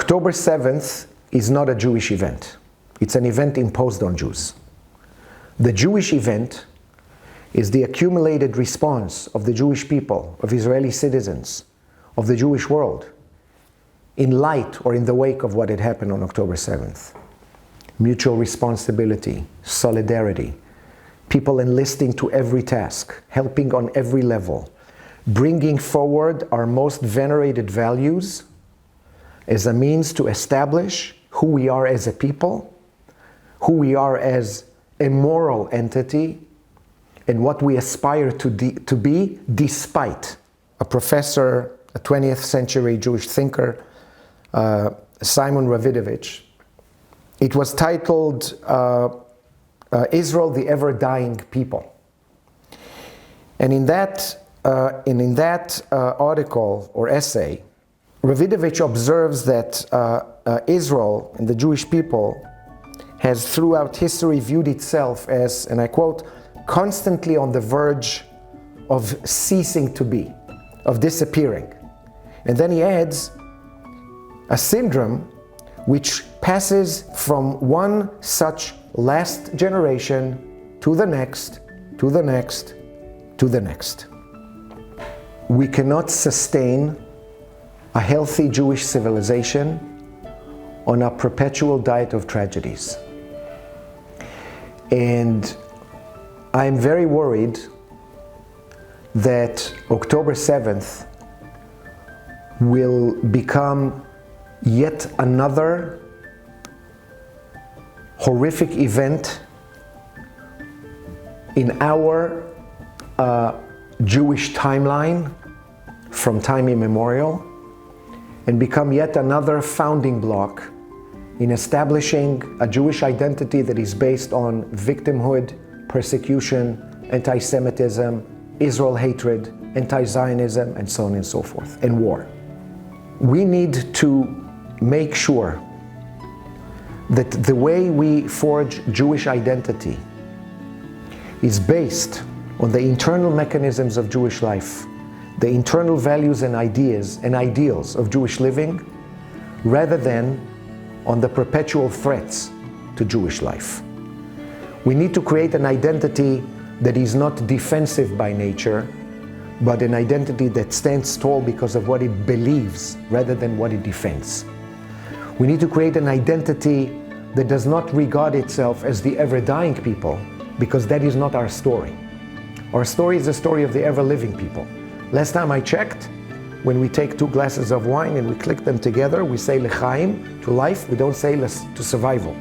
October 7th is not a Jewish event. It's an event imposed on Jews. The Jewish event is the accumulated response of the Jewish people, of Israeli citizens, of the Jewish world, in light or in the wake of what had happened on October 7th. Mutual responsibility, solidarity, people enlisting to every task, helping on every level, bringing forward our most venerated values as a means to establish who we are as a people, who we are as a moral entity, and what we aspire to be despite. A professor, a 20th century Jewish thinker, Simon Ravidovich, it was titled Israel, the Ever-Dying People. And in that article or essay, Ravidovich observes that Israel and the Jewish people has throughout history viewed itself as, and I quote, constantly on the verge of ceasing to be, of disappearing. And then he adds, a syndrome which passes from one such last generation to the next, to the next, to the next. We cannot sustain a healthy Jewish civilization on a perpetual diet of tragedies. And I'm very worried that October 7th will become yet another horrific event in our Jewish timeline from time immemorial, and become yet another founding block in establishing a Jewish identity that is based on victimhood, persecution, anti-Semitism, Israel hatred, anti-Zionism, and so on and so forth, and war. We need to make sure that the way we forge Jewish identity is based on the internal mechanisms of Jewish life, the internal values and ideas and ideals of Jewish living, rather than on the perpetual threats to Jewish life. We need to create an identity that is not defensive by nature, but an identity that stands tall because of what it believes rather than what it defends. We need to create an identity that does not regard itself as the ever-dying people, because that is not our story. Our story is the story of the ever-living people. Last time I checked, when we take 2 glasses of wine and we click them together, we say l'chaim, to life, we don't say to survival.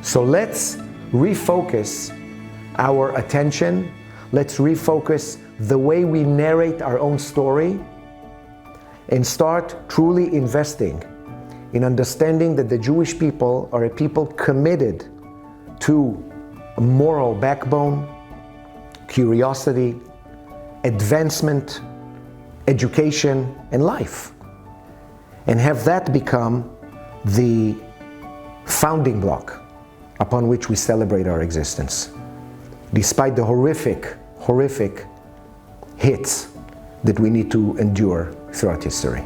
So let's refocus our attention, let's refocus the way we narrate our own story, and start truly investing in understanding that the Jewish people are a people committed to a moral backbone, curiosity, advancement, education, and life, and have that become the founding block upon which we celebrate our existence, despite the horrific hits that we need to endure throughout history.